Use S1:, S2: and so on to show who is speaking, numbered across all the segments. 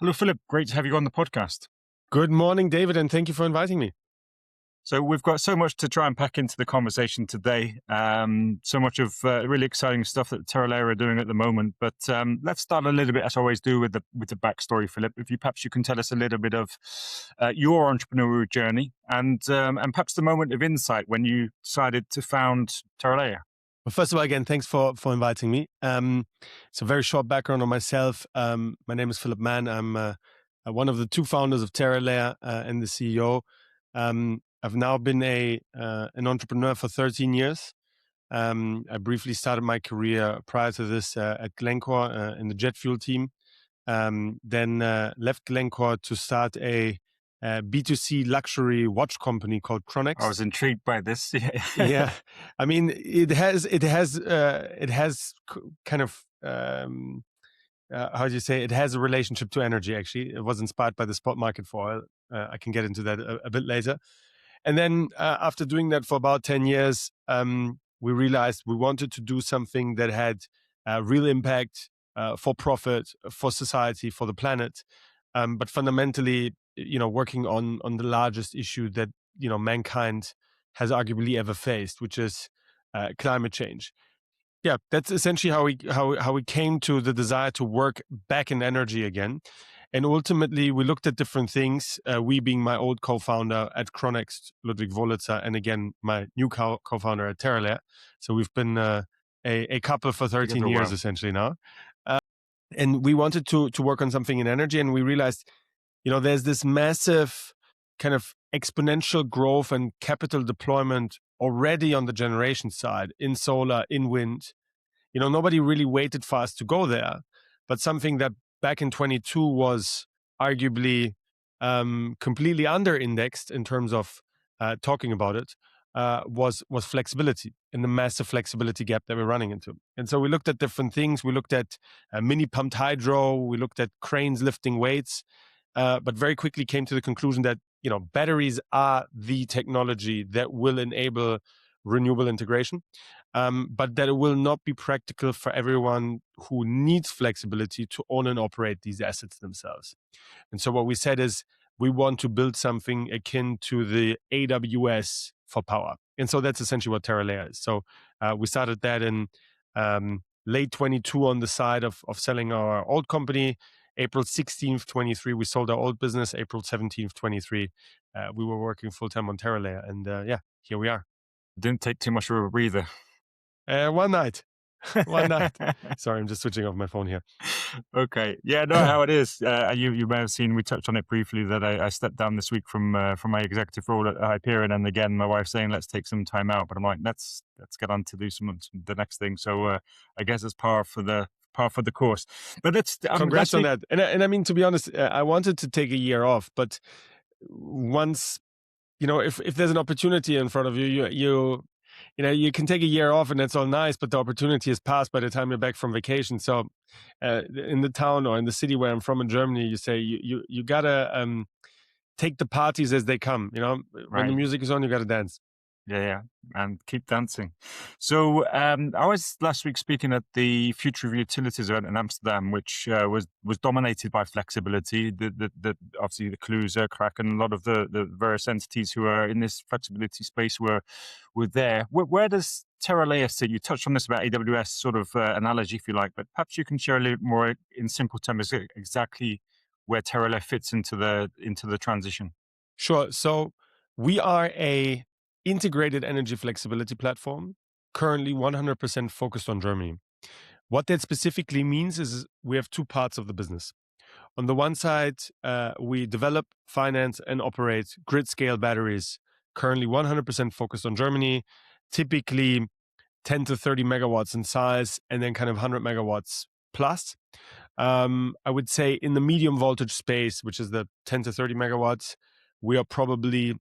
S1: Hello, Philip. Great to have you on the podcast.
S2: Good morning, David, and thank you for inviting me.
S1: So we've got so much to try and pack into the conversation today. So much of really exciting stuff that terralayr are doing at the moment. But let's start a little bit, as I always do, with the backstory, Philip. If you perhaps you can tell us a little bit of your entrepreneurial journey and perhaps the moment of insight when you decided to found terralayr.
S2: Well, first of all, again, thanks for inviting me. So very short background on myself. My name is Philipp Man. I'm one of the two founders of terralayr and the CEO. I've now been an entrepreneur for 13 years. I briefly started my career prior to this at Glencore in the jet fuel team. Then left Glencore to start a B2C luxury watch company called Chronex.
S1: I was intrigued by this.
S2: Yeah, I mean, it has kind of how do you say? It has a relationship to energy. Actually, it was inspired by the spot market for oil. I can get into that a bit later. And then after doing that for about 10 years, we realized we wanted to do something that had real impact for profit, for society, for the planet, but fundamentally, working on the largest issue that mankind has arguably ever faced, which is climate change. Yeah, that's essentially how we came to the desire to work back in energy again. And ultimately, we looked at different things. We being my old co-founder at Chronex, Ludwig Wolitzer, and again, my new co-founder at terralayr. So we've been a couple for 13 years, essentially now. And we wanted to work on something in energy. And we realized, there's this massive kind of exponential growth and capital deployment already on the generation side, in solar, in wind. Nobody really waited for us to go there, but something that back in 22 was arguably completely under-indexed in terms of talking about it, was flexibility and the massive flexibility gap that we're running into. And so we looked at different things. We looked at mini pumped hydro. We looked at cranes lifting weights, but very quickly came to the conclusion that batteries are the technology that will enable renewable integration, but that it will not be practical for everyone who needs flexibility to own and operate these assets themselves. And so what we said is we want to build something akin to the AWS for power. And so that's essentially what terralayr is. So we started that in late 22 on the side of selling our old company. April 16th, 23, we sold our old business. April 17th, 23, we were working full-time on terralayr. And here we are.
S1: Didn't take too much of a breather.
S2: One night. Sorry, I'm just switching off my phone here.
S1: Okay. Yeah, no, how it is. You may have seen, we touched on it briefly, that I stepped down this week from my executive role at Hyperion. And again, my wife's saying, let's take some time out. But I'm like, let's get on to do the next thing. So I guess it's par for the course. But
S2: congrats on that. And I mean, to be honest, I wanted to take a year off, but once, if there's an opportunity in front of you, you can take a year off and that's all nice, but the opportunity is passed by the time you're back from vacation. So in the town or in the city where I'm from in Germany, you say you gotta take the parties as they come. When
S1: Right.
S2: the music is on, you gotta dance.
S1: Yeah, and keep dancing. So I was last week speaking at the Future of Utilities event in Amsterdam, which was dominated by flexibility. The obviously the Cluse, Kraken, a lot of the various entities who are in this flexibility space were there. Where does terralayr sit? You touched on this about AWS sort of analogy, if you like, but perhaps you can share a little more in simple terms exactly where terralayr fits into the transition.
S2: Sure. So we are a integrated energy flexibility platform, currently 100% focused on Germany. What that specifically means is we have two parts of the business. On the one side, we develop, finance, and operate grid-scale batteries, currently 100% focused on Germany, typically 10 to 30 megawatts in size, and then kind of 100 megawatts plus. I would say in the medium voltage space, which is the 10 to 30 megawatts, we are probably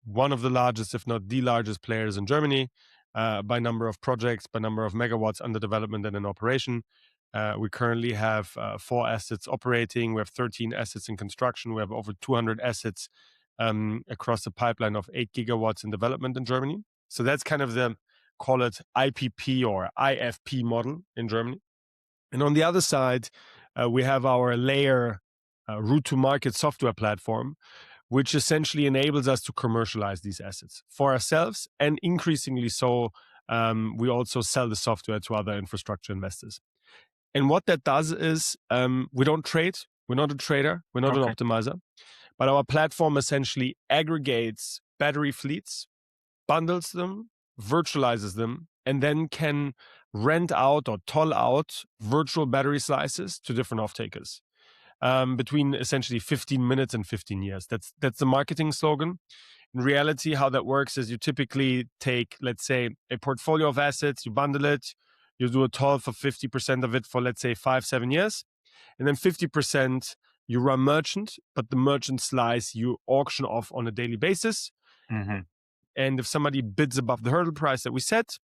S2: one of the largest, if not the largest players in Germany by number of projects, by number of megawatts under development and in operation. We currently have 4 assets operating. We have 13 assets in construction. We have over 200 assets across a pipeline of 8 gigawatts in development in Germany. So that's kind of the, call it IPP or IFP model in Germany. And on the other side, we have our layer route-to-market software platform, which essentially enables us to commercialize these assets for ourselves, and increasingly so, we also sell the software to other infrastructure investors. And what that does is, we don't trade. We're not a trader. We're not an
S1: Okay.
S2: optimizer. But our platform essentially aggregates battery fleets, bundles them, virtualizes them, and then can rent out or toll out virtual battery slices to different off-takers, between essentially 15 minutes and 15 years. That's the marketing slogan. In reality, how that works is you typically take, let's say, a portfolio of assets, you bundle it, you do a toll for 50% of it for, let's say, 5-7 years, and then 50% you run merchant, but the merchant slice you auction off on a daily basis.
S1: Mm-hmm.
S2: And if somebody bids above the hurdle price that we set,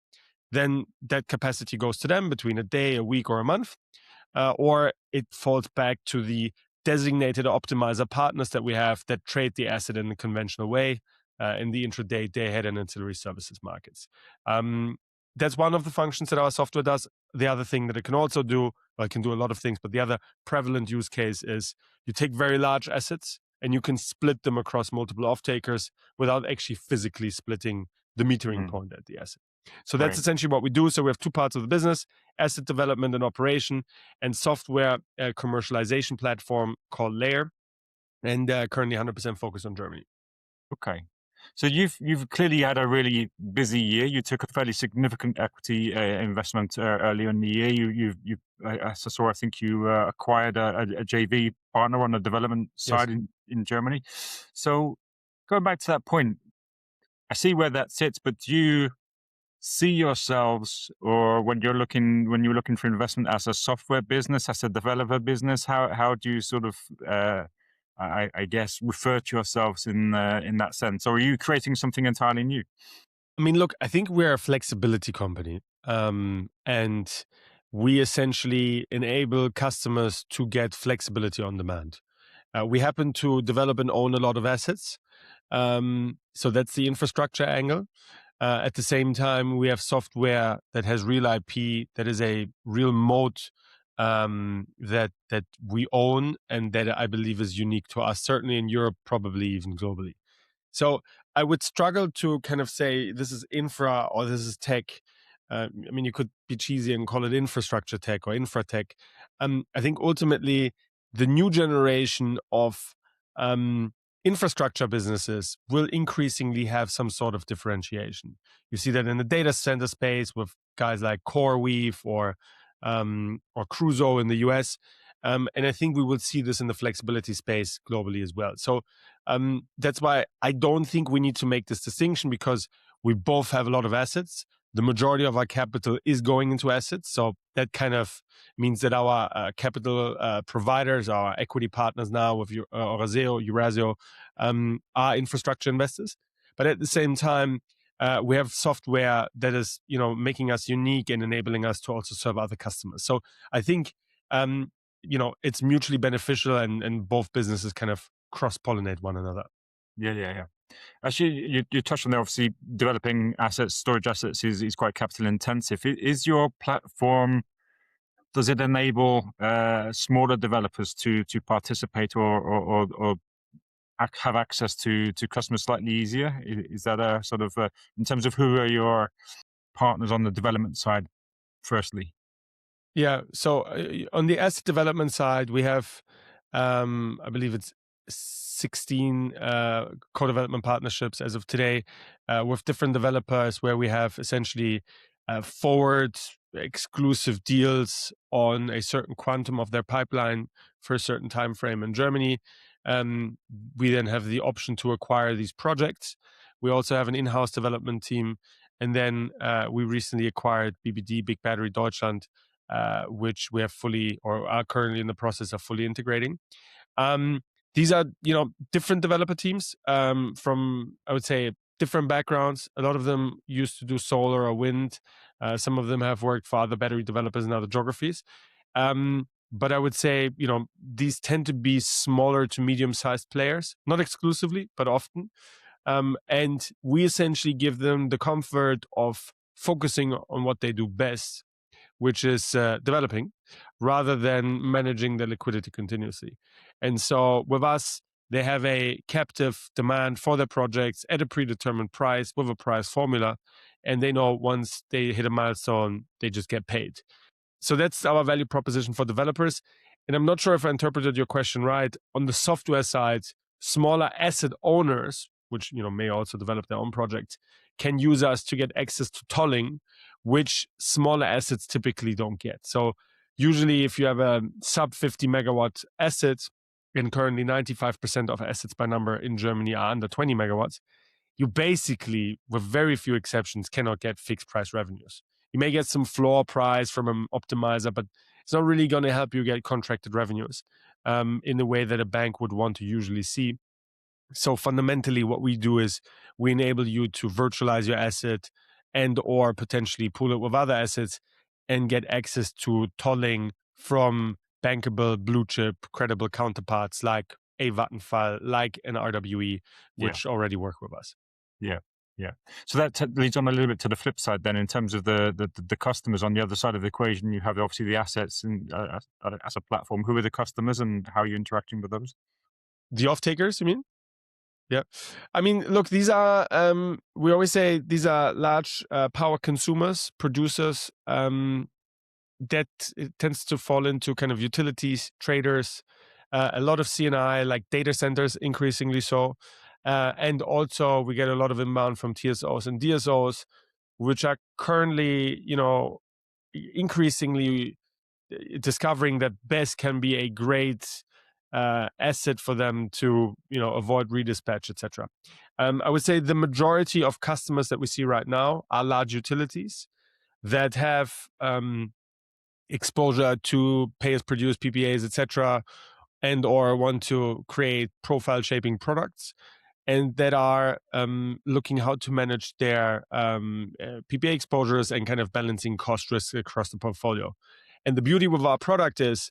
S2: then that capacity goes to them between a day, a week, or a month. Or it falls back to the designated optimizer partners that we have that trade the asset in the conventional way, in the intraday, day ahead, and ancillary services markets. That's one of the functions that our software does. The other thing that it can also do, well, it can do a lot of things, but the other prevalent use case is you take very large assets and you can split them across multiple off-takers without actually physically splitting the metering point at the asset. So that's
S1: Great.
S2: essentially what we do. So we have two parts of the business: asset development and operation, and software commercialization platform called Layr, and currently 100% focused on Germany.
S1: Okay. So you've clearly had a really busy year. You took a fairly significant equity investment earlier in the year. I saw. I think you acquired a JV partner on the development
S2: Yes.
S1: side in Germany. So going back to that point, I see where that sits. But do you see yourselves, or when you're looking for investment, as a software business, as a developer business? How do you sort of I guess refer to yourselves in that sense, or are you creating something entirely new?
S2: I mean, look, I think we're a flexibility company, and we essentially enable customers to get flexibility on demand. We happen to develop and own a lot of assets, so that's the infrastructure angle. At the same time, we have software that has real IP, that is a real moat, that we own, and that I believe is unique to us, certainly in Europe, probably even globally. So I would struggle to kind of say this is infra or this is tech. I mean, you could be cheesy and call it infrastructure tech or infra tech. I think ultimately the new generation of infrastructure businesses will increasingly have some sort of differentiation. You see that in the data center space with guys like CoreWeave or Crusoe in the US. And I think we will see this in the flexibility space globally as well. So that's why I don't think we need to make this distinction, because we both have a lot of assets. The majority of our capital is going into assets. So that kind of means that our capital providers, our equity partners now with Orazeo, Eurasio, are infrastructure investors. But at the same time, we have software that is, making us unique and enabling us to also serve other customers. So I think, it's mutually beneficial, and both businesses kind of cross-pollinate one another.
S1: Yeah. Actually, you touched on there. Obviously, developing assets, storage assets is quite capital intensive. Is your platform, does it enable smaller developers to participate or have access to customers slightly easier? Is that a sort of in terms of who are your partners on the development side? Firstly,
S2: Yeah. So on the asset development side, we have, I believe it's 16 co-development partnerships as of today, with different developers, where we have essentially forward exclusive deals on a certain quantum of their pipeline for a certain time frame in Germany. We then have the option to acquire these projects. We also have an in-house development team. And then we recently acquired BBD, Big Battery Deutschland, which we have fully, or are currently in the process of fully integrating. These are, different developer teams, from, I would say, different backgrounds. A lot of them used to do solar or wind. Some of them have worked for other battery developers in other geographies. But I would say, these tend to be smaller to medium-sized players, not exclusively, but often. And we essentially give them the comfort of focusing on what they do best, which is developing. rather than managing the liquidity continuously. And so with us, they have a captive demand for their projects at a predetermined price with a price formula. And they know once they hit a milestone, they just get paid. So that's our value proposition for developers. And I'm not sure if I interpreted your question right. On the software side, smaller asset owners, which may also develop their own projects, can use us to get access to tolling, which smaller assets typically don't get. So usually if you have a sub 50 megawatt asset, and currently 95% of assets by number in Germany are under 20 megawatts, you basically, with very few exceptions, cannot get fixed price revenues. You may get some floor price from an optimizer, but it's not really going to help you get contracted revenues in the way that a bank would want to usually see. So fundamentally, what we do is we enable you to virtualize your asset and or potentially pool it with other assets and get access to tolling from bankable, blue chip, credible counterparts like a Vattenfall, like an RWE, which already work with us.
S1: Yeah. Yeah. So that leads on a little bit to the flip side then, in terms of the customers on the other side of the equation. You have obviously the assets and as a platform. Who are the customers and how are you interacting with those?
S2: The off-takers, you mean? Yeah. I mean, look, these are, we always say these are large power consumers, producers, that it tends to fall into kind of utilities, traders, a lot of CNI, like data centers, increasingly so. And also we get a lot of inbound from TSOs and DSOs, which are currently, increasingly discovering that BESS can be a great asset for them to, avoid redispatch, etc. I would say the majority of customers that we see right now are large utilities that have exposure to pay-as-produced PPAs, etc., and or want to create profile-shaping products, and that are looking how to manage their PPA exposures and kind of balancing cost risk across the portfolio. And the beauty with our product is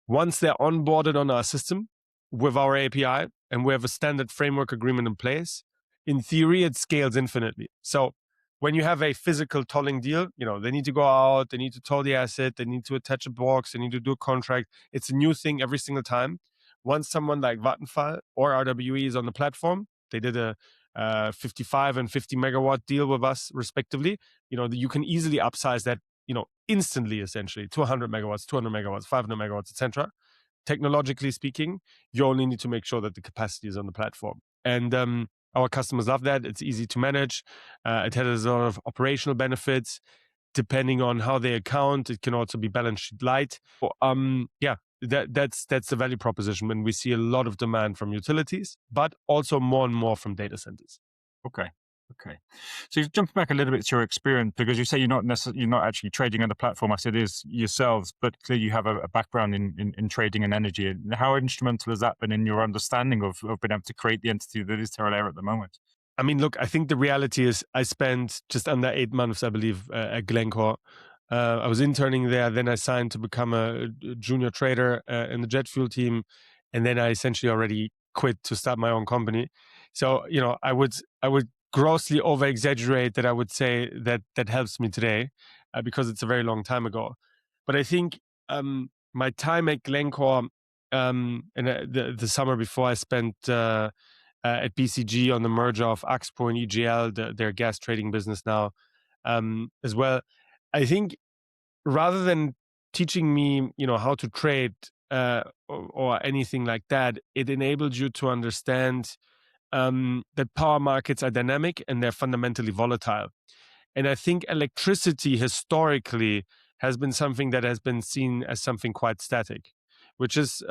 S2: once they're onboarded on our system with our API and we have a standard framework agreement in place, in theory, it scales infinitely. So when you have a physical tolling deal, they need to go out, they need to toll the asset, they need to attach a box, they need to do a contract. It's a new thing every single time. Once someone like Vattenfall or RWE is on the platform, they did a 55 and 50 megawatt deal with us respectively. You can easily upsize that, instantly, essentially, to 100 megawatts, 200 megawatts, 500 megawatts, etc. Technologically speaking, you only need to make sure that the capacity is on the platform. And our customers love that. It's easy to manage. It has a lot of operational benefits. Depending on how they account, it can also be balance sheet light. That's the value proposition when we see a lot of demand from utilities, but also more and more from data centers.
S1: Okay. So you've jumped back a little bit to your experience, because you say you're not actually trading on the platform as it is yourselves, but clearly you have a background in trading and energy. How instrumental has that been in your understanding of being able to create the entity that is terralayr at the moment?
S2: I mean, look, I think the reality is I spent just under 8 months, I believe, at Glencore. I was interning there. Then I signed to become a junior trader in the jet fuel team. And then I essentially already quit to start my own company. So, I would grossly over exaggerate that I would say that helps me today because it's a very long time ago. But I think my time at Glencore and the summer before I spent at BCG on the merger of Axpo and EGL, their gas trading business now as well. I think rather than teaching me, how to trade or anything like that, it enabled you to understand that power markets are dynamic and they're fundamentally volatile. And I think electricity historically has been something that has been seen as something quite static, which is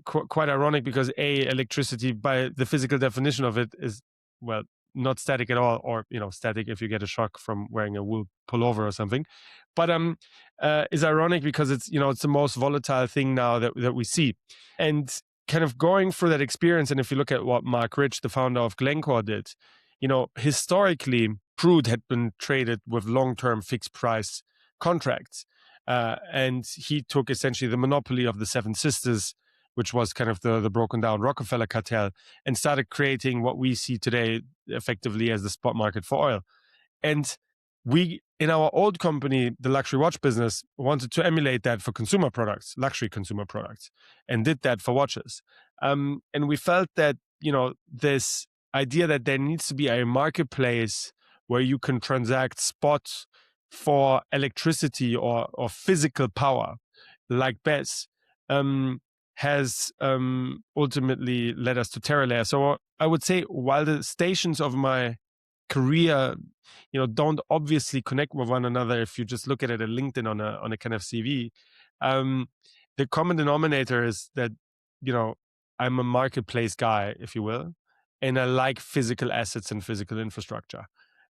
S2: quite ironic because electricity by the physical definition of it is, well, not static at all, or static if you get a shock from wearing a wool pullover or something, but is ironic because it's it's the most volatile thing now that we see. And kind of going through that experience, and if you look at what Mark Rich, the founder of Glencore, did, historically crude had been traded with long-term fixed price contracts, and he took essentially the monopoly of the Seven Sisters, which was kind of the broken down Rockefeller cartel, and started creating what we see today effectively as the spot market for oil. And We, in our old company, the luxury watch business, wanted to emulate that for consumer products, luxury consumer products, and did that for watches. And we felt that, this idea that there needs to be a marketplace where you can transact spot for electricity or physical power, like BES, has ultimately led us to terralayr. So I would say, while the stations of my career, don't obviously connect with one another if you just look at it at LinkedIn on a kind of CV, the common denominator is that, I'm a marketplace guy, if you will, and I like physical assets and physical infrastructure.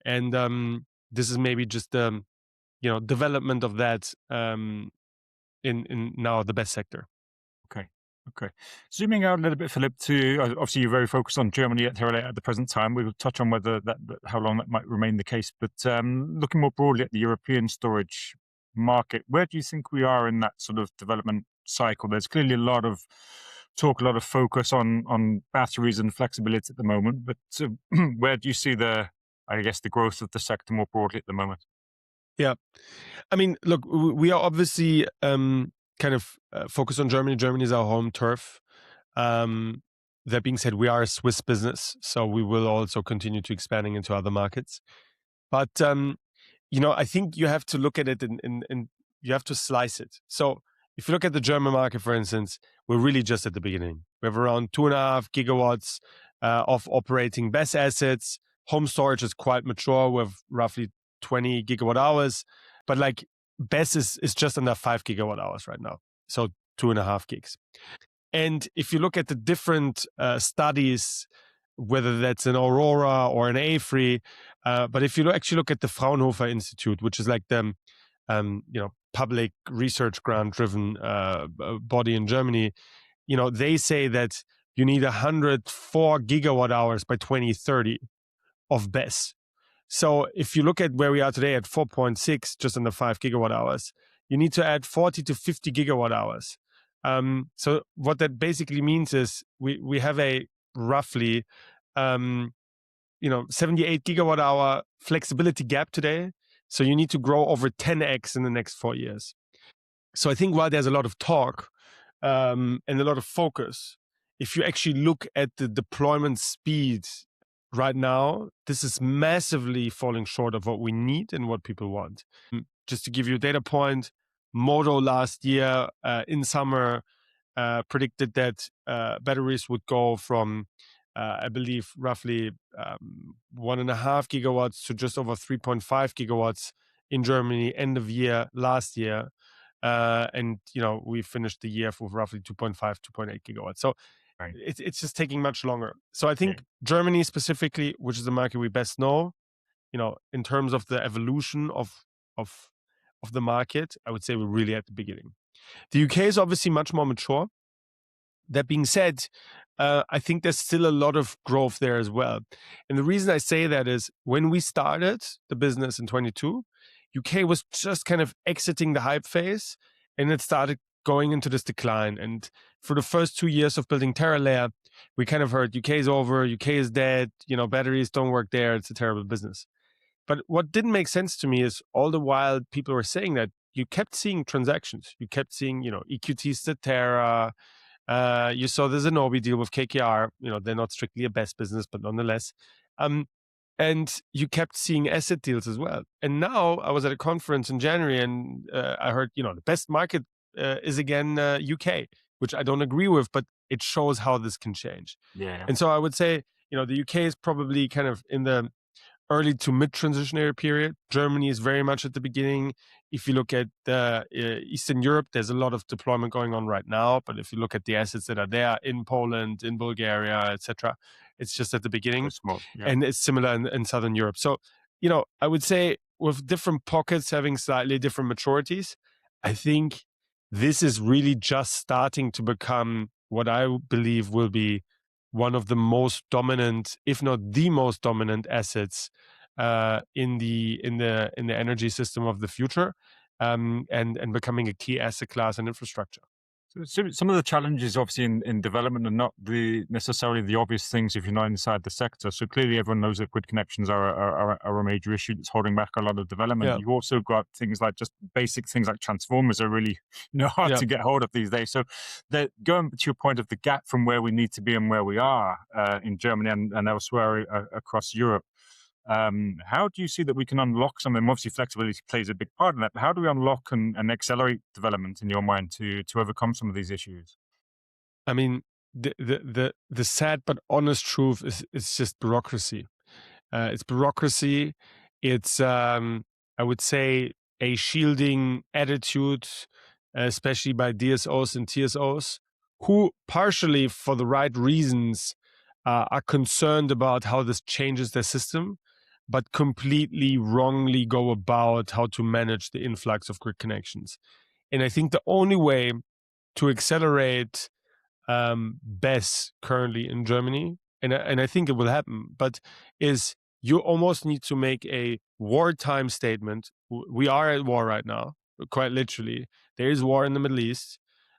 S2: And this is maybe just the, development of that in now the best sector.
S1: Okay. Okay. Zooming out a little bit, Philip, to obviously you're very focused on Germany at terralayr at the present time. We will touch on whether how long that might remain the case. But looking more broadly at the European storage market, where do you think we are in that sort of development cycle? There's clearly a lot of talk, a lot of focus on batteries and flexibility at the moment. But where do you see I guess, the growth of the sector more broadly at the moment?
S2: Yeah. I mean, look, we are obviously kind of focused on Germany. Germany is our home turf. That being said, we are a Swiss business, so we will also continue to expanding into other markets. But I think you have to look at it and you have to slice it. So if you look at the German market, for instance, we're really just at the beginning. We have around 2.5 gigawatts of operating BESS assets. Home storage is quite mature with roughly 20 gigawatt hours, but like BESS is just under 5 gigawatt hours right now. So 2.5 gigs. And if you look at the different studies, whether that's an Aurora or an AFRI, but if you actually look at the Fraunhofer Institute, which is like the public research grant driven body in Germany, they say that you need 104 gigawatt hours by 2030 of BESS. So if you look at where we are today at 4.6, just under 5 gigawatt hours, you need to add 40 to 50 gigawatt hours. So what that basically means is we have a roughly 78 gigawatt hour flexibility gap today. So you need to grow over 10x in the next 4 years. So I think while there's a lot of talk and a lot of focus, if you actually look at the deployment speed right now, this is massively falling short of what we need and what people want. Just to give you a data point, Modo last year in summer predicted that batteries would go from, I believe, roughly 1.5 gigawatts to just over 3.5 gigawatts in Germany end of year last year. And we finished the year with roughly 2.5, 2.8 gigawatts. So
S1: Right.
S2: it's just taking much longer. So I think Germany specifically, which is the market we best know, in terms of the evolution of the market, I would say we're really at the beginning. The UK is obviously much more mature. That being said, I think there's still a lot of growth there as well. And the reason I say that is when we started the business in 22, UK was just kind of exiting the hype phase and it started going into this decline. And for the first 2 years of building terralayr, we kind of heard UK is over, UK is dead, batteries don't work there, it's a terrible business. But what didn't make sense to me is all the while people were saying that, you kept seeing transactions. You kept seeing, EQT Statera. You saw the Zenobi deal with KKR. They're not strictly a best business, but nonetheless. And you kept seeing asset deals as well. And now I was at a conference in January and I heard, the best market is again UK, which I don't agree with, but it shows how this can change.
S1: Yeah.
S2: And so I would say, the UK is probably kind of in the early to mid transitionary period. Germany is very much at the beginning. If you look at Eastern Europe, there's a lot of deployment going on right now. But if you look at the assets that are there in Poland, in Bulgaria, etc., it's just at the beginning.
S1: Small. Yeah.
S2: And it's similar in Southern Europe. So, I would say with different pockets having slightly different maturities, I think this is really just starting to become what I believe will be one of the most dominant, if not the most dominant assets in the energy system of the future, and becoming a key asset class and infrastructure.
S1: So some of the challenges, obviously, in development are not necessarily the obvious things if you're not inside the sector. So clearly, everyone knows that grid connections are a major issue that's holding back a lot of development.
S2: Yeah,
S1: You've also got things like just basic things like transformers are really hard
S2: yeah,
S1: to get hold of these days. So going to your point of the gap from where we need to be and where we are in Germany and elsewhere across Europe. How do you see that we can unlock something? Obviously, flexibility plays a big part in that. But how do we unlock and accelerate development in your mind to overcome some of these issues?
S2: I mean, the sad but honest truth is it's just bureaucracy. It's bureaucracy. It's I would say a shielding attitude, especially by DSOs and TSOs, who partially for the right reasons are concerned about how this changes their system, but completely wrongly go about how to manage the influx of grid connections. And I think the only way to accelerate BESS currently in Germany, and I think it will happen, but is you almost need to make a wartime statement. We are at war right now, quite literally. There is war in the Middle East.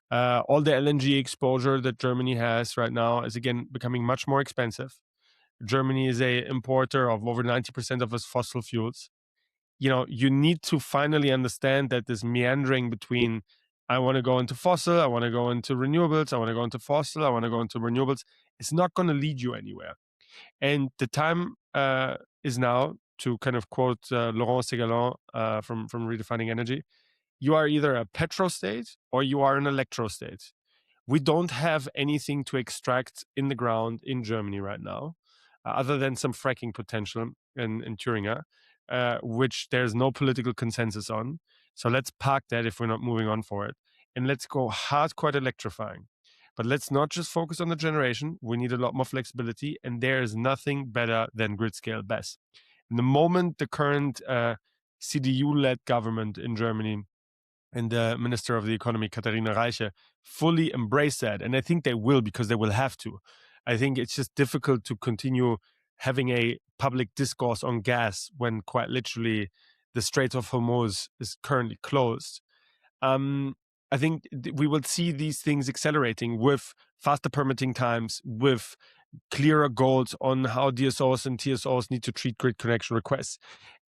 S2: All the LNG exposure that Germany has right now is again becoming much more expensive. Germany is a importer of over 90% of its fossil fuels. You need to finally understand that this meandering between I want to go into fossil, I want to go into renewables, I want to go into fossil, I want to go into renewables, it's not going to lead you anywhere. And the time is now to kind of quote Laurent Segalin from Redefining Energy. You are either a petro state or you are an electro state. We don't have anything to extract in the ground in Germany right now, other than some fracking potential in Thuringia, which there's no political consensus on. So let's park that if we're not moving on for it. And let's go hardcore electrifying. But let's not just focus on the generation. We need a lot more flexibility. And there is nothing better than grid scale BESS. And the moment the current CDU-led government in Germany and the Minister of the Economy, Katharina Reiche, fully embrace that. And I think they will, because they will have to. I think it's just difficult to continue having a public discourse on gas when quite literally the Strait of Hormuz is currently closed. I think we will see these things accelerating with faster permitting times, with clearer goals on how DSOs and TSOs need to treat grid connection requests.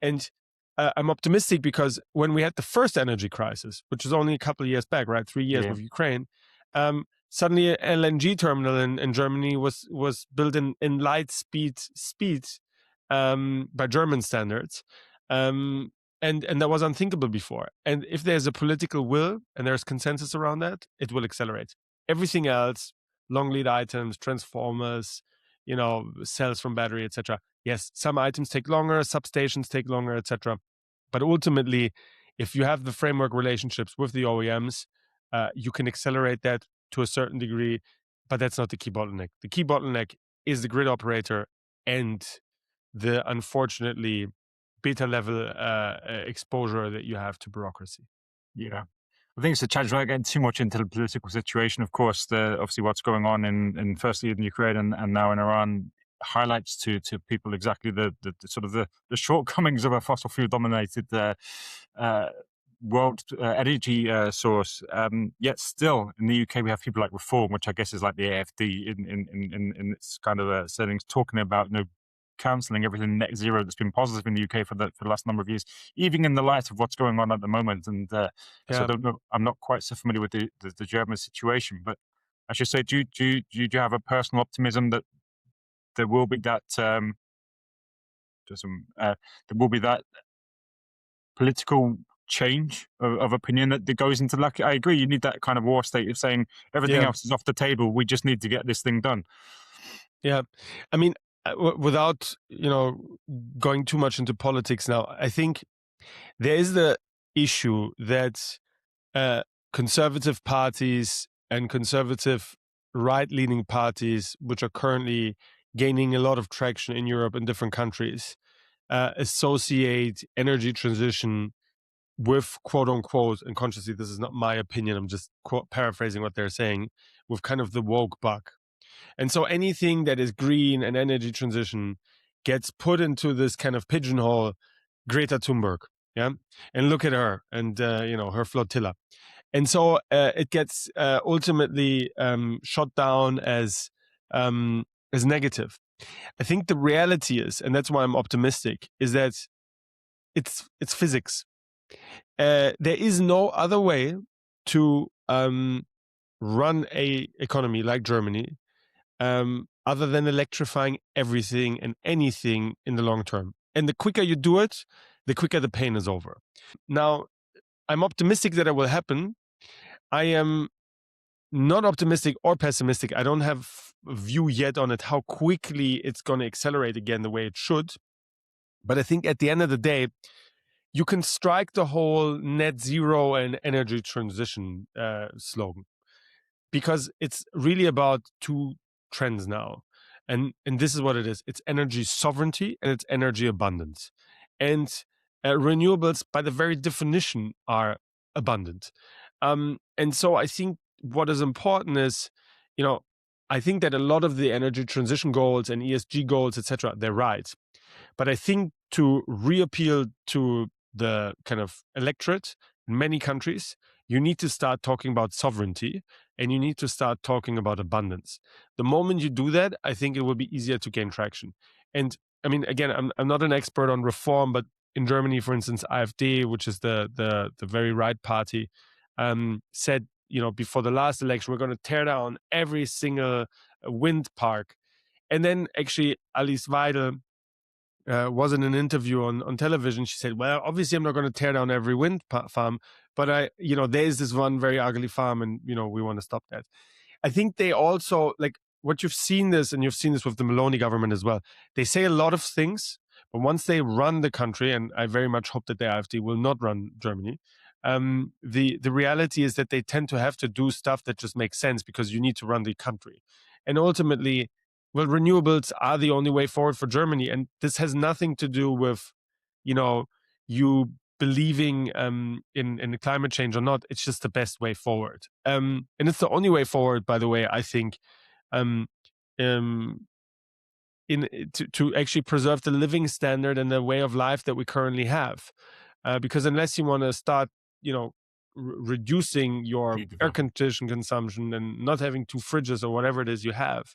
S2: And I'm optimistic because when we had the first energy crisis, which was only a couple of years back, right, 3 years with Ukraine, suddenly an LNG terminal in Germany was built in light speed by German standards. And that was unthinkable before. And if there's a political will and there's consensus around that, it will accelerate. Everything else, long lead items, transformers, cells from battery, etc. Yes, some items take longer, substations take longer, etc. But ultimately, if you have the framework relationships with the OEMs, you can accelerate that to a certain degree, but that's not the key bottleneck. The key bottleneck is the grid operator and the, unfortunately, beta level exposure that you have to bureaucracy.
S1: Yeah. I think it's a challenge without getting too much into the political situation. Of course, obviously what's going on in firstly in Ukraine and now in Iran highlights to people exactly the sort of the shortcomings of a fossil fuel dominated world energy source. Yet still in the UK we have people like Reform, which I guess is like the AFD in its kind of settings, talking about cancelling everything net zero that's been positive in the UK for the last number of years, even in the light of what's going on at the moment. And so I don't know, I'm not quite so familiar with the German situation, but I should say, do you have a personal optimism that there will be that there will be that political change of opinion that goes into luck? I agree, you need that kind of war state of saying everything else is off the table. We just need to get this thing done.
S2: Yeah, I mean, without going too much into politics now, I think there is the issue that conservative parties and conservative right-leaning parties, which are currently gaining a lot of traction in Europe and different countries, associate energy transition with quote unquote, and consciously this is not my opinion, I'm just paraphrasing what they're saying, with kind of the woke bug. And so anything that is green and energy transition gets put into this kind of pigeonhole, Greta Thunberg, yeah? And look at her and, her flotilla. And so it gets ultimately shot down as negative. I think the reality is, and that's why I'm optimistic, is that it's physics. There is no other way to run a economy like Germany other than electrifying everything and anything in the long term. And the quicker you do it, the quicker the pain is over. Now, I'm optimistic that it will happen. I am not optimistic or pessimistic. I don't have a view yet on it, how quickly it's going to accelerate again the way it should. But I think at the end of the day, you can strike the whole net zero and energy transition slogan, because it's really about two trends now. And this is what it is. It's energy sovereignty and it's energy abundance. And renewables, by the very definition, are abundant. And so I think what is important is, I think that a lot of the energy transition goals and ESG goals, etc., they're right. But I think to reappeal to the kind of electorate in many countries, you need to start talking about sovereignty and you need to start talking about abundance. The moment you do that, I think it will be easier to gain traction. And I mean, again, I'm not an expert on reform, but in Germany, for instance, AfD, which is the very right party, said, before the last election, we're going to tear down every single wind park. And then actually Alice Weidel was in an interview on television. She said, well, obviously I'm not going to tear down every wind farm, but there is this one very ugly farm and, we want to stop that. I think they also, like, what you've seen this, and you've seen this with the Meloni government as well, they say a lot of things, but once they run the country, and I very much hope that the AfD will not run Germany, the reality is that they tend to have to do stuff that just makes sense because you need to run the country. And ultimately, well, renewables are the only way forward for Germany. And this has nothing to do with, you believing in climate change or not. It's just the best way forward. And it's the only way forward, by the way, I think, to actually preserve the living standard and the way of life that we currently have. Because unless you want to start, reducing your air condition consumption and not having 2 fridges or whatever it is you have,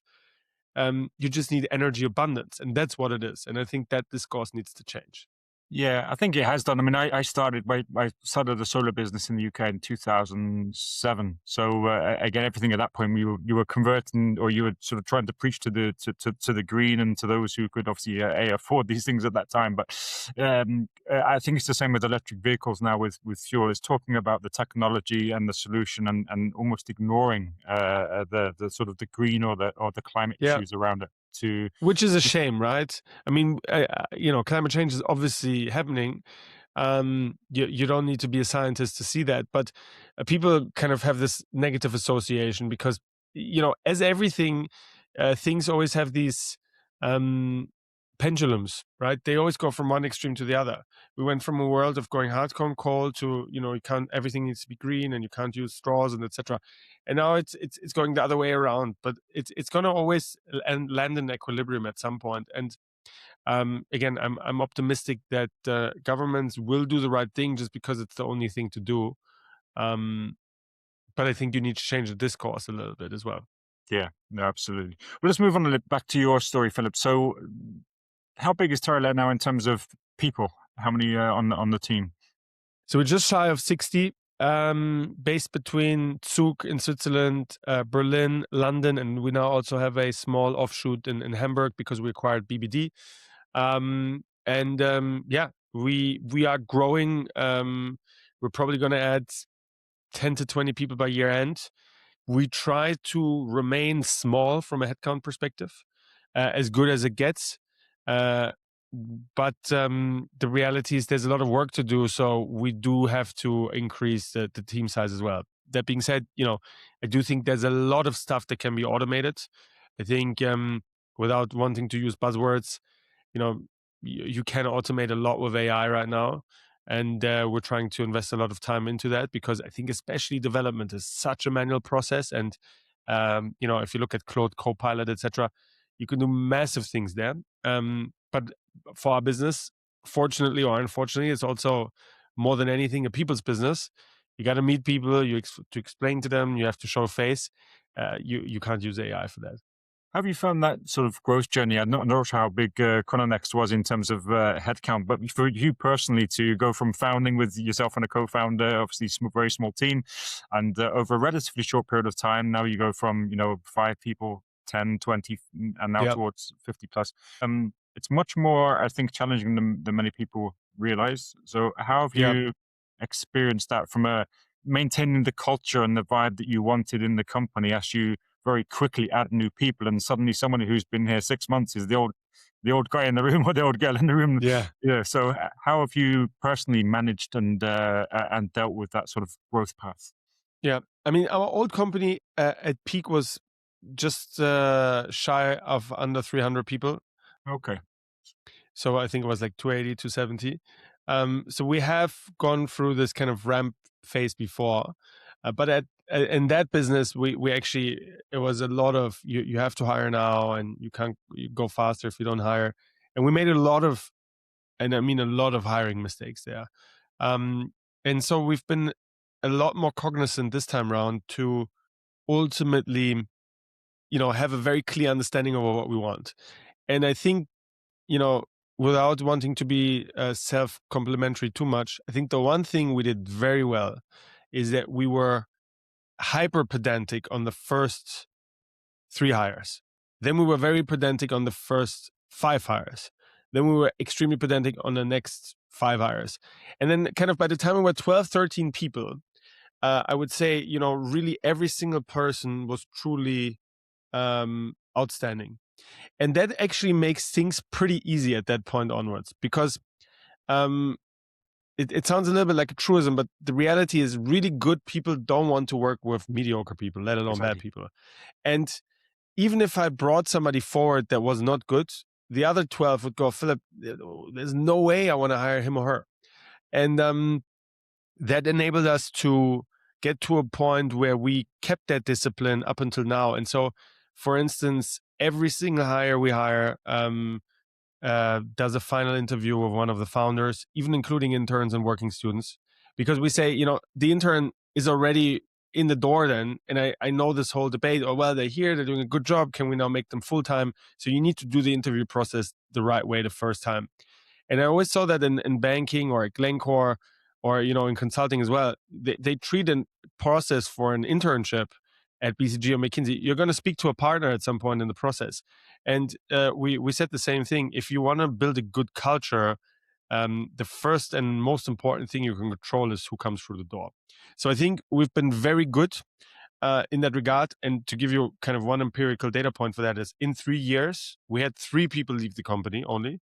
S2: you just need energy abundance, and that's what it is. And I think that discourse needs to change.
S1: Yeah, I think it has done. I mean, I started a solar business in the UK in 2007. So again, everything at that point, you were converting, or you were sort of trying to preach to the green and to those who could obviously afford these things at that time. But I think it's the same with electric vehicles now with fuel. It's talking about the technology and the solution, and almost ignoring the sort of the green or the climate issues around it.
S2: Which is a shame, right? I mean, climate change is obviously happening. You don't need to be a scientist to see that, but people kind of have this negative association because, as everything, things always have these pendulums, right? They always go from one extreme to the other. We went from a world of going hardcore coal to, everything needs to be green and you can't use straws and etc. And now it's going the other way around, but it's going to always land in equilibrium at some point. And again, I'm optimistic that governments will do the right thing just because it's the only thing to do. But I think you need to change the discourse a little bit as well.
S1: Yeah, no, absolutely. Well, let's move on back to your story, Philipp. So how big is terralayr now in terms of people? How many on the team?
S2: So we're just shy of 60, based between Zug in Switzerland, Berlin, London, and we now also have a small offshoot in Hamburg because we acquired BBD. We are growing. We're probably going to add 10 to 20 people by year end. We try to remain small from a headcount perspective, as good as it gets. But the reality is there's a lot of work to do, so we do have to increase the team size as well. That being said, I do think there's a lot of stuff that can be automated. I think without wanting to use buzzwords, you can automate a lot with AI right now. And we're trying to invest a lot of time into that because I think especially development is such a manual process. And, if you look at Claude Copilot, etc., you can do massive things there. But for our business, fortunately or unfortunately, it's also more than anything a people's business. You got to meet people. To explain to them. You have to show face. You can't use AI for that.
S1: Have you found that sort of growth journey? I'm not sure how big Next was in terms of headcount, but for you personally to go from founding with yourself and a co-founder, obviously very small team, and over a relatively short period of time, now you go from 5 people, 10, 20, and now
S2: Yeah,
S1: towards 50 plus. It's much more, I think, challenging than many people realize. So how have
S2: yeah.
S1: you experienced that from maintaining the culture and the vibe that you wanted in the company as you very quickly add new people, and suddenly someone who's been here 6 months is the old guy in the room or the old girl in the room.
S2: Yeah.
S1: Yeah. So how have you personally managed and dealt with that sort of growth path?
S2: Yeah. I mean, our old company at peak was just shy of under 300 people.
S1: Okay.
S2: So I think it was like 280, 270. So we have gone through this kind of ramp phase before. But in that business, we actually, it was a lot of, you have to hire now and you go faster if you don't hire. And we made a lot of, and I mean a lot of hiring mistakes there. And so we've been a lot more cognizant this time around to ultimately, have a very clear understanding of what we want. And I think, you know, without wanting to be self-complimentary too much, I think the one thing we did very well is that we were hyper pedantic on the first 3 hires. Then we were very pedantic on the first 5 hires. Then we were extremely pedantic on the next 5 hires. And then kind of by the time we were 12, 13 people, I would say, really every single person was truly outstanding. And that actually makes things pretty easy at that point onwards, because it sounds a little bit like a truism, but the reality is really good people don't want to work with mediocre people, let alone bad
S1: Exactly.
S2: people. And even if I brought somebody forward that was not good, the other 12 would go, Philip, there's no way I want to hire him or her. And that enabled us to get to a point where we kept that discipline up until now. And so, for instance, every single hire we hire does a final interview with one of the founders, even including interns and working students, because we say, the intern is already in the door then, and I know this whole debate, oh, well, they're here, they're doing a good job, can we now make them full-time? So you need to do the interview process the right way the first time. And I always saw that in banking or at Glencore or, in consulting as well, they treat a process for an internship at BCG or McKinsey. You're going to speak to a partner at some point in the process. And we said the same thing. If you want to build a good culture, the first and most important thing you can control is who comes through the door. So I think we've been very good in that regard. And to give you kind of one empirical data point for that is, in 3 years, we had 3 people leave the company only.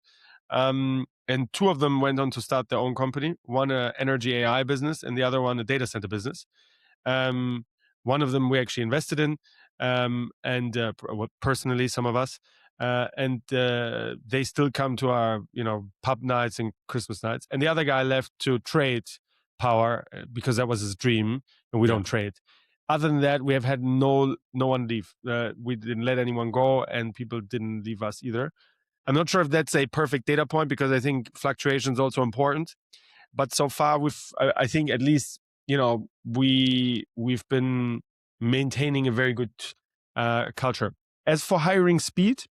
S2: And 2 of them went on to start their own company, one a energy AI business and the other one a data center business. One of them we actually invested in, and personally, some of us, and they still come to our pub nights and Christmas nights. And the other guy left to trade power because that was his dream, and we
S1: Yeah.
S2: don't trade. Other than that, we have had no one leave. We didn't let anyone go, and people didn't leave us either. I'm not sure if that's a perfect data point, because I think fluctuation is also important. But so far, I think at least we've been maintaining a very good culture. As for hiring speed,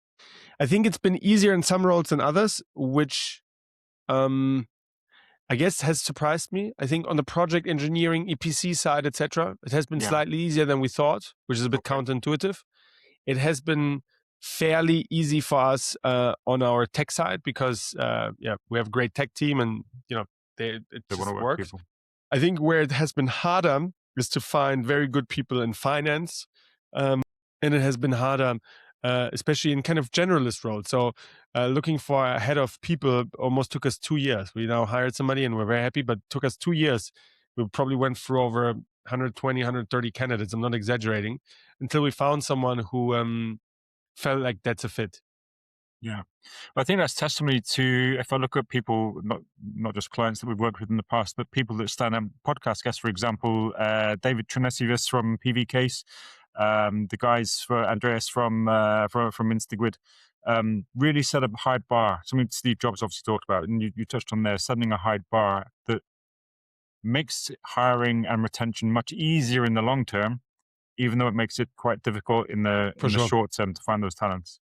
S2: I think it's been easier in some roles than others, which I guess has surprised me. I think on the project engineering, EPC side, etc., it has been
S1: Yeah.
S2: slightly easier than we thought, which is a bit counterintuitive. It has been fairly easy for us on our tech side, because we have a great tech team, and it
S1: They want
S2: just
S1: to work with
S2: works.
S1: people.
S2: I think where it has been harder is to find very good people in finance, and it has been harder, especially in kind of generalist roles. So looking for a head of people almost took us 2 years. We now hired somebody and we're very happy, but it took us 2 years. We probably went through over 120, 130 candidates. I'm not exaggerating, until we found someone who felt like that's a fit.
S1: Yeah. I think that's testimony to, if I look at people, not just clients that we've worked with in the past, but people that stand up, podcast guests, for example, David Trinesivis from PV Case, the guys for Andreas from Instigrid, really set up a high bar. Something Steve Jobs obviously talked about, and you touched on there, setting a high bar that makes hiring and retention much easier in the long term, even though it makes it quite difficult in the
S2: For sure.
S1: short term to find those talents.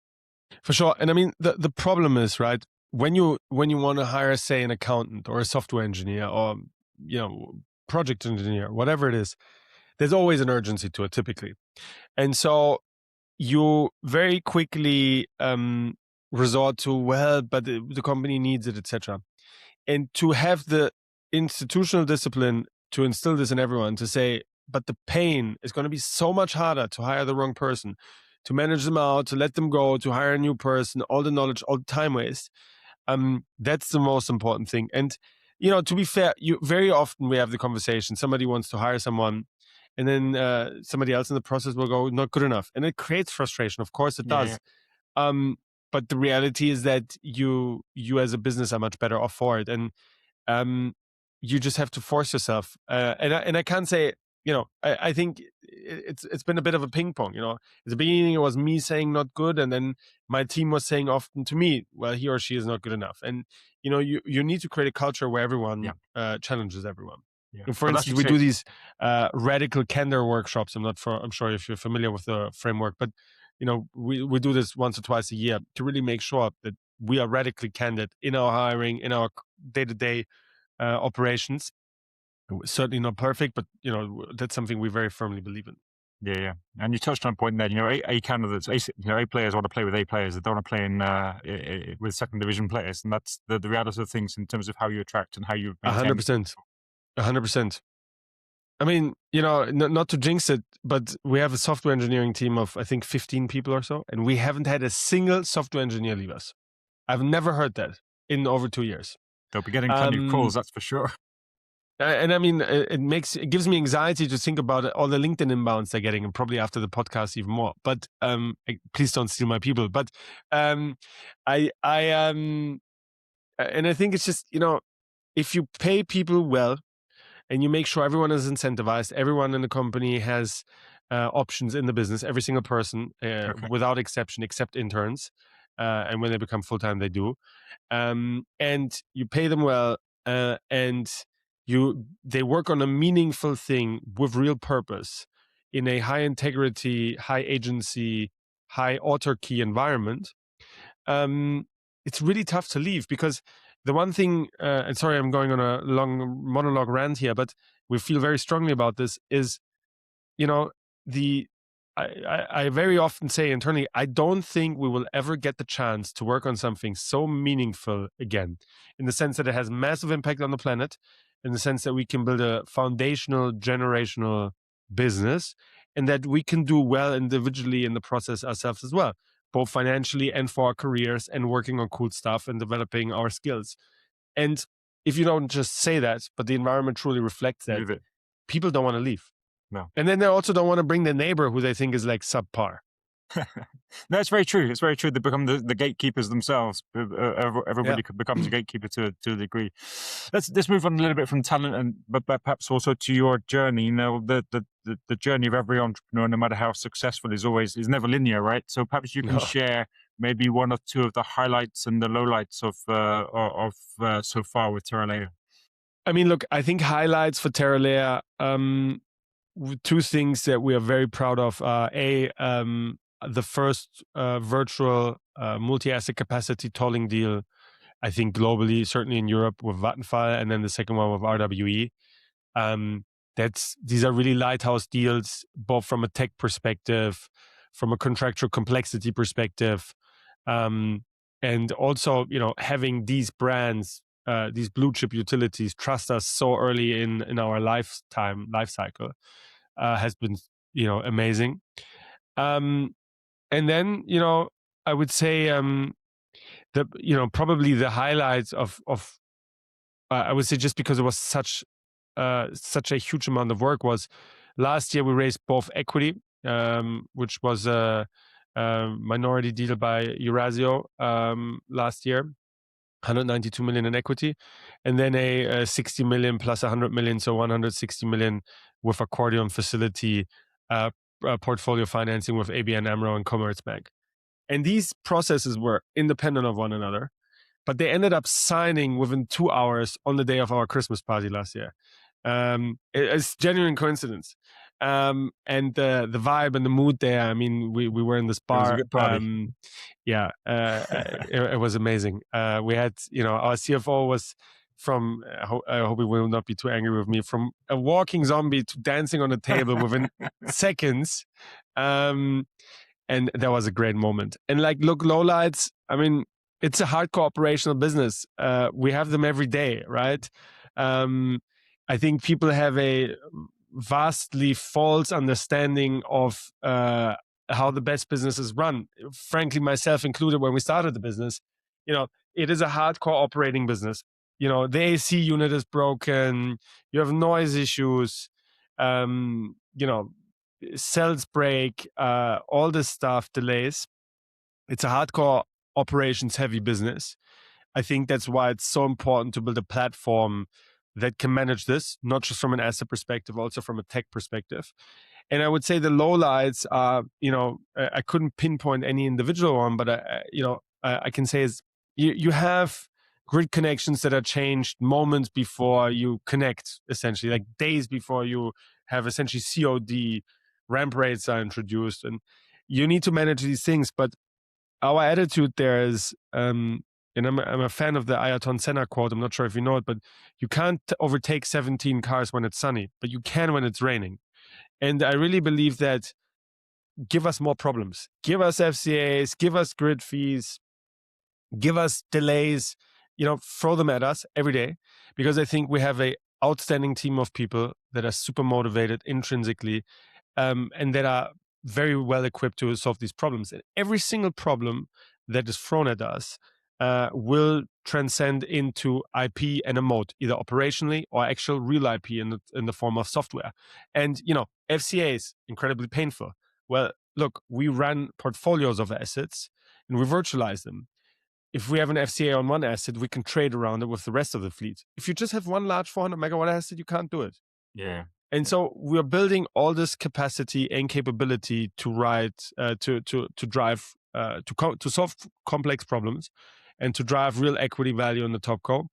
S2: For sure. And I mean, the problem is, right, when you want to hire, say, an accountant or a software engineer or, project engineer, whatever it is, there's always an urgency to it typically. And so you very quickly resort to, well, but the company needs it, etc. And to have the institutional discipline to instill this in everyone, to say, but the pain is going to be so much harder to hire the wrong person, to manage them out, to let them go, to hire a new person, all the knowledge, all the time waste. That's the most important thing. And, to be fair, very often we have the conversation, somebody wants to hire someone, and then somebody else in the process will go, not good enough. And it creates frustration. Of course it does. But the reality is that you as a business are much better off for it. And you just have to force yourself. And I can't say, I think it's been a bit of a ping pong. At the beginning, it was me saying not good, and then my team was saying often to me, well, he or she is not good enough. And you need to create a culture where everyone challenges everyone.
S1: Yeah.
S2: For instance, we do these radical candor workshops. I'm sure if you're familiar with the framework, but we do this once or twice a year to really make sure that we are radically candid in our hiring, in our day-to-day operations. Certainly not perfect, but that's something we very firmly believe in.
S1: Yeah. And you touched on a point there. A candidates, A players want to play with A players. They don't want to play in with second division players, and that's the reality of things in terms of how you attract and how you maintain.
S2: 100%. 100%. I mean, not to jinx it, but we have a software engineering team of, I think, 15 people or so, and we haven't had a single software engineer leave us. I've never heard that in over 2 years.
S1: They'll be getting plenty of calls, that's for sure.
S2: And I mean, it gives me anxiety to think about all the LinkedIn inbounds they're getting, and probably after the podcast even more. But please don't steal my people. But and I think it's just, if you pay people well, and you make sure everyone is incentivized, everyone in the company has options in the business, every single person, without exception, except interns. And when they become full-time, they do. And you pay them well, and they work on a meaningful thing with real purpose in a high integrity, high agency, high autarky environment. It's really tough to leave, because the one thing, and sorry, I'm going on a long monologue rant here, but we feel very strongly about this, is, I very often say internally, I don't think we will ever get the chance to work on something so meaningful again, in the sense that it has massive impact on the planet, in the sense that we can build a foundational, generational business, and that we can do well individually in the process ourselves as well, both financially and for our careers, and working on cool stuff and developing our skills. And if you don't just say that, but the environment truly reflects that, people don't want to leave.
S1: No.
S2: And then they also don't want to bring the neighbor who they think is like subpar.
S1: No, it's very true. It's very true. They become the gatekeepers themselves. Everybody becomes a gatekeeper to a degree. Let's move on a little bit from talent, but perhaps also to your journey. The journey of every entrepreneur, no matter how successful, is never linear, right? So perhaps you can share maybe one or two of the highlights and the lowlights of so far with terralayr.
S2: I mean, look, I think highlights for terralayr. Two things that we are very proud of are the first virtual multi-asset capacity tolling deal, I think globally, certainly in Europe, with Vattenfall, and then the second one with RWE. These are really lighthouse deals, both from a tech perspective, from a contractual complexity perspective, and also, having these brands, these blue chip utilities trust us so early in our life cycle has been, amazing. And then, I would say probably the highlights of I would say, just because it was such a huge amount of work, was last year we raised both equity, which was a minority deal by Eurazeo last year, 192 million in equity, and then a 60 million plus 100 million, so 160 million with accordion facility portfolio financing with ABN AMRO and Commerzbank. And these processes were independent of one another, but they ended up signing within 2 hours on the day of our Christmas party last year. It's genuine coincidence. And the vibe and the mood there. I mean, we were in this
S1: It was a
S2: bar.
S1: good party.
S2: It was amazing. We had, our CFO was from. I hope he will not be too angry with me. From a walking zombie to dancing on a table within seconds. And that was a great moment. And like, look, lowlights. I mean, it's a hardcore operational business. We have them every day, right? I think people have a vastly false understanding of how the best businesses run. Frankly, myself included, when we started the business, it is a hardcore operating business. The AC unit is broken. You have noise issues. Cells break. All this stuff, delays. It's a hardcore operations heavy business. I think that's why it's so important to build a platform that can manage this, not just from an asset perspective, also from a tech perspective. And I would say the lowlights are, I couldn't pinpoint any individual one, but I can say is you have grid connections that are changed moments before you connect, essentially, like days before you have essentially COD. Ramp rates are introduced, and you need to manage these things. But our attitude there is, and I'm a fan of the Ayrton Senna quote. I'm not sure if you know it, but you can't overtake 17 cars when it's sunny, but you can when it's raining. And I really believe that give us more problems. Give us FCAs, give us grid fees, give us delays, throw them at us every day, because I think we have a outstanding team of people that are super motivated intrinsically, and that are very well equipped to solve these problems. And every single problem that is thrown at us will transcend into IP and a moat, either operationally or actual real IP in the form of software. And, FCAs, incredibly painful. Well, look, we run portfolios of assets and we virtualize them. If we have an FCA on one asset, we can trade around it with the rest of the fleet. If you just have one large 400 megawatt asset, you can't do it.
S1: Yeah.
S2: And so we're building all this capacity and capability to drive, to solve complex problems, and to drive real equity value in the top co,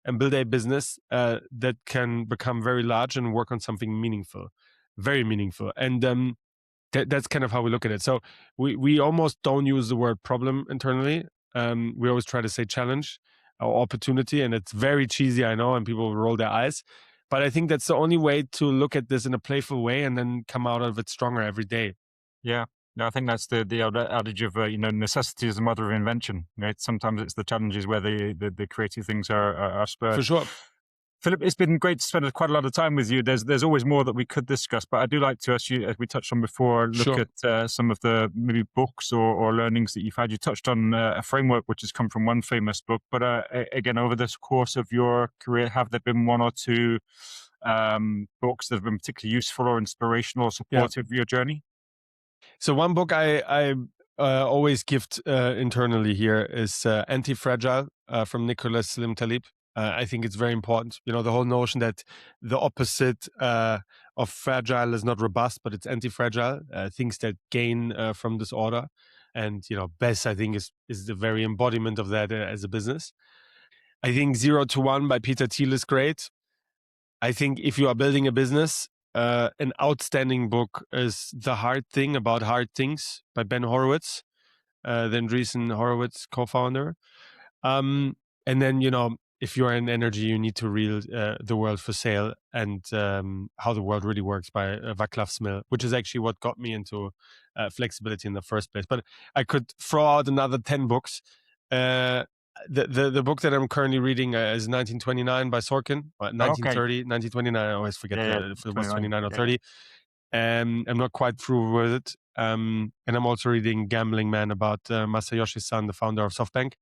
S2: and build a business that can become very large and work on something meaningful, very meaningful. And that's kind of how we look at it. So we almost don't use the word problem internally. We always try to say challenge or opportunity, and it's very cheesy, I know, and people will roll their eyes. But I think that's the only way to look at this in a playful way and then come out of it stronger every day.
S1: Yeah. No, I think that's the old adage of, necessity is the mother of invention, right? Sometimes it's the challenges where the creative things are spurred.
S2: For sure.
S1: Philipp, it's been great to spend quite a lot of time with you. There's always more that we could discuss, but I do like to ask you, as we touched on before, look at some of the maybe books or learnings that you've had. You touched on a framework which has come from one famous book, but again, over this course of your career, have there been one or two books that have been particularly useful or inspirational or supportive of your journey?
S2: So one book I always gift internally here is Anti-Fragile from Nicholas Slim Talib. I think it's very important. The whole notion that the opposite of fragile is not robust, but it's anti-fragile, things that gain from disorder. And, Bess, I think, is the very embodiment of that as a business. I think 0 to 1 by Peter Thiel is great. I think if you are building a business, an outstanding book is The Hard Thing About Hard Things by Ben Horowitz, the Andreessen Horowitz co-founder. And then, if you're in energy, you need to read The World for Sale and How the World Really Works by Václav Smil, which is actually what got me into flexibility in the first place. But I could throw out another 10 books. The book that I'm currently reading is 1929 by Sorkin. 1930, 1929. I always forget if it was 29 or 30. I'm not quite through with it. And I'm also reading Gambling Man about Masayoshi Son, the founder of SoftBank.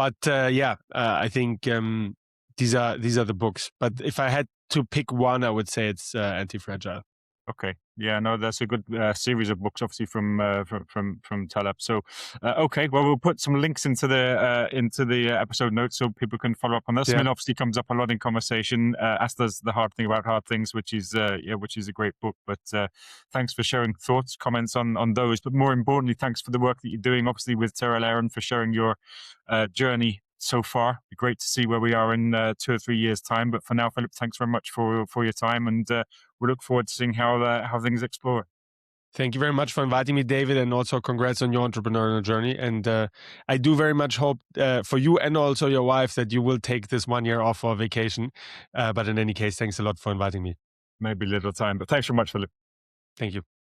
S2: I think these are the books. But if I had to pick one, I would say it's Anti-Fragile.
S1: Okay. Yeah, no, that's a good series of books, obviously from Taleb. So, okay, well, we'll put some links into the episode notes so people can follow up on this. Yeah. I mean, obviously comes up a lot in conversation, as does The Hard Thing About Hard Things, which is a great book. But thanks for sharing thoughts, comments on those. But more importantly, thanks for the work that you're doing, obviously with terralayr, and for sharing your journey so far. Be great to see where we are in 2 or 3 years' time. But for now, Philip, thanks very much for your time, and we look forward to seeing how things explore.
S2: Thank you very much for inviting me, David, and also congrats on your entrepreneurial journey. And I do very much hope for you and also your wife that you will take this 1 year off for vacation. But in any case, thanks a lot for inviting me.
S1: Maybe a little time, but thanks very much, Philip.
S2: Thank you.